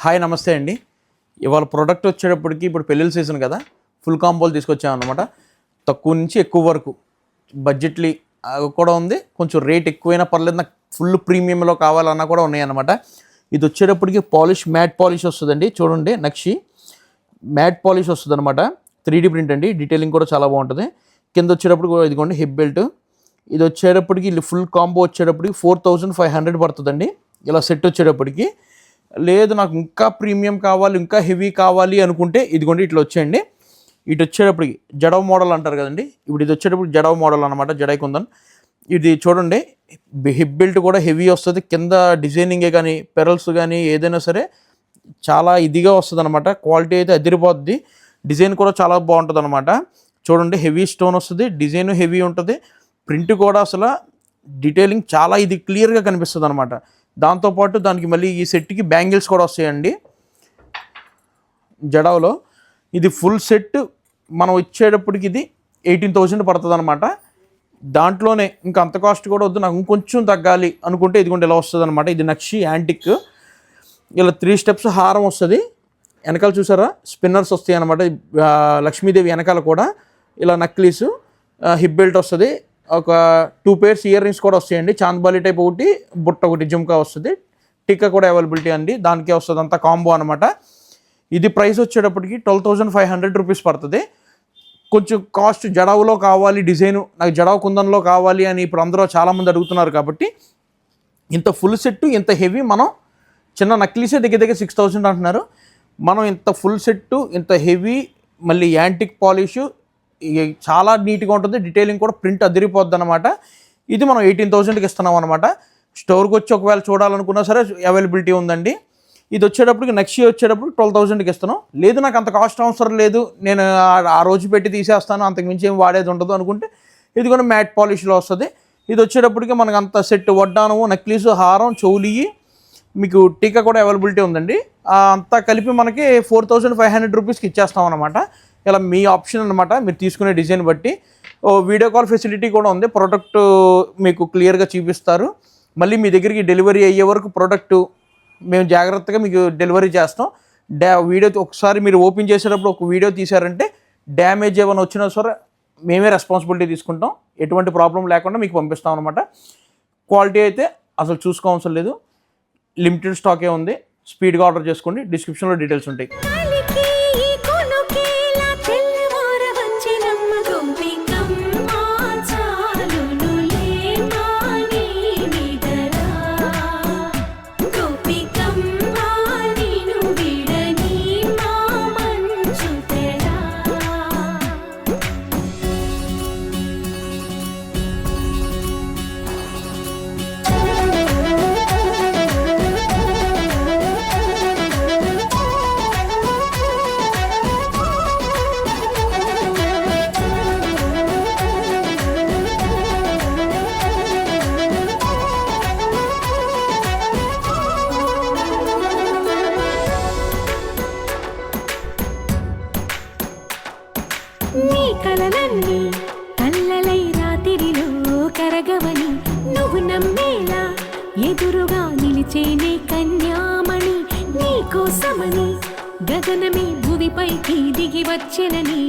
Hi నమస్తే అండి. ఇవాళ ప్రోడక్ట్ వచ్చేటప్పటికి ఇప్పుడు పెళ్ళిళ్ళ సీజన్ కదా, ఫుల్ కాంబోలు తీసుకొచ్చామన్నమాట. తక్కువ నుంచి ఎక్కువ వరకు బడ్జెట్లీ కూడా ఉంది, కొంచెం రేట్ ఎక్కువైనా పర్లేదు, నాకు ఫుల్ ప్రీమియంలో కావాలన్నా కూడా ఉన్నాయన్నమాట. ఇది వచ్చేటప్పటికి పాలిష్, మ్యాట్ పాలిష్ వస్తుందండి. చూడండి, నక్షి మ్యాట్ పాలిష్ వస్తుంది అనమాట. 3D ప్రింట్ అండి, డీటెయిలింగ్ కూడా చాలా బాగుంటుంది. కింద వచ్చేటప్పుడు కూడా ఇదిగోండి హిప్ బెల్ట్. ఇది వచ్చేటప్పటికి ఫుల్ కాంబో వచ్చేటప్పటికి 4500 పడుతుందండి. ఇలా సెట్ వచ్చేటప్పటికి. లేదు నాకు ఇంకా ప్రీమియం కావాలి, ఇంకా హెవీ కావాలి అనుకుంటే ఇదిగోండి ఇట్లా వచ్చేయండి. ఇటు వచ్చేటప్పటికి జడవ్ మోడల్ అంటారు కదండి, ఇప్పుడు ఇది వచ్చేటప్పుడు జడవ్ మోడల్ అనమాట, జడై కుందన్. ఇది చూడండి, హిప్ బెల్ట్ కూడా హెవీ వస్తుంది. కింద డిజైనింగే కానీ పెరల్స్ కానీ ఏదైనా సరే చాలా ఇదిగా వస్తుంది అనమాట. క్వాలిటీ అయితే అదిరిపోద్ది. డిజైన్ కూడా చాలా బాగుంటుంది అనమాట. చూడండి, హెవీ స్టోన్ వస్తుంది, డిజైన్ హెవీ ఉంటుంది, ప్రింట్ కూడా అసలు డీటెయిలింగ్ చాలా ఇది క్లియర్గా కనిపిస్తుంది అనమాట. దాంతోపాటు దానికి మళ్ళీ ఈ సెట్కి బ్యాంగిల్స్ కూడా వస్తాయండి జడావ్లో. ఇది ఫుల్ సెట్ మనం వచ్చేటప్పటికి ఇది 18,000 పడుతుంది అనమాట. దాంట్లోనే ఇంకా అంత కాస్ట్ కూడా వద్దు, నాకు ఇంకొంచెం తగ్గాలి అనుకుంటే ఇదిగోండి ఇలా వస్తుంది అనమాట. ఇది నక్షి యాంటిక్. ఇలా 3 స్టెప్స్ హారం వస్తుంది. వెనకాల చూసారా స్పిన్నర్స్ వస్తాయి అనమాట. లక్ష్మీదేవి వెనకాల కూడా ఇలా నక్లీసు, హిప్ బెల్ట్ వస్తుంది. ఒక 2 pairs ఇయర్ రింగ్స్ కూడా వస్తాయండి. చాంద్బాలి టైప్ ఒకటి, బుట్ట ఒకటి, జుమ్కా వస్తుంది. టిక్కా కూడా అవైలబిలిటీ అండి, దానికే వస్తుంది. అంతా కాంబో అనమాట. ఇది ప్రైస్ వచ్చేటప్పటికి 12,500 రూపీస్ పడుతుంది. కొంచెం కాస్ట్ జడావులో కావాలి డిజైను, నాకు జడావు కుందన్లో కావాలి అని ఇప్పుడు అందరూ చాలామంది అడుగుతున్నారు కాబట్టి ఇంత ఫుల్ సెట్ ఇంత హెవీ, మనం చిన్న నక్లీసే దగ్గర 6,000 అంటున్నారు. మనం ఇంత ఫుల్ సెట్టు ఇంత హెవీ, మళ్ళీ యాంటిక్ పాలిషు చాలా నీట్గా ఉంటుంది. డీటెయిలింగ్ కూడా ప్రింట్ అదిరిపోద్ది అనమాట. ఇది మనం 18,000కి ఇస్తున్నాం అనమాట. స్టోర్కి వచ్చి ఒకవేళ చూడాలనుకున్నా సరే అవైలబిలిటీ ఉందండి. ఇది వచ్చేటప్పటికి నక్షి వచ్చేటప్పుడు 12,000కి ఇస్తున్నాం. లేదు నాకు అంత కాస్ట్ అవసరం లేదు, నేను ఆ రోజు పెట్టి తీసేస్తాను, అంతకు మించి ఏం వాడేది ఉండదు అనుకుంటే ఇది కూడా మ్యాట్ పాలిష్లో వస్తుంది. ఇది వచ్చేటప్పటికి మనకు అంత సెట్ వడ్డానము, నక్లీసు, హారం, చౌలి, మీకు టీకా కూడా అవైలబిలిటీ ఉందండి. అంతా కలిపి మనకి 4,500 రూపీస్కి ఇచ్చేస్తాం అనమాట. ఇలా మీ ఆప్షన్ అనమాట, మీరు తీసుకునే డిజైన్ బట్టి. వీడియో కాల్ ఫెసిలిటీ కూడా ఉంది. ప్రోడక్ట్ మీకు క్లియర్గా చూపిస్తారు. మళ్ళీ మీ దగ్గరికి డెలివరీ అయ్యే వరకు ప్రోడక్ట్ మేము జాగ్రత్తగా మీకు డెలివరీ చేస్తాం. వీడియో ఒకసారి మీరు ఓపెన్ చేసేటప్పుడు ఒక వీడియో తీశారంటే డ్యామేజ్ ఏమైనా వచ్చినా సరే మేమే రెస్పాన్సిబిలిటీ తీసుకుంటాం. ఎటువంటి ప్రాబ్లం లేకుండా మీకు పంపిస్తాం అనమాట. క్వాలిటీ అయితే అసలు చూసుకోవసరం లేదు, లిమిటెడ్ స్టాకే ఉంది. స్పీడ్గా ఆర్డర్ చేసుకోండి. డిస్క్రిప్షన్లో డీటెయిల్స్ ఉంటాయి. నీ కలలన్నీ కల్లలై రాత్రిలో కరగవని నువ్వు నమ్మేలా ఎదురుగా నిలిచేనే కన్యామణి. నీ కోసమని గగనమే భూమిపైకి దిగి వచ్చెనని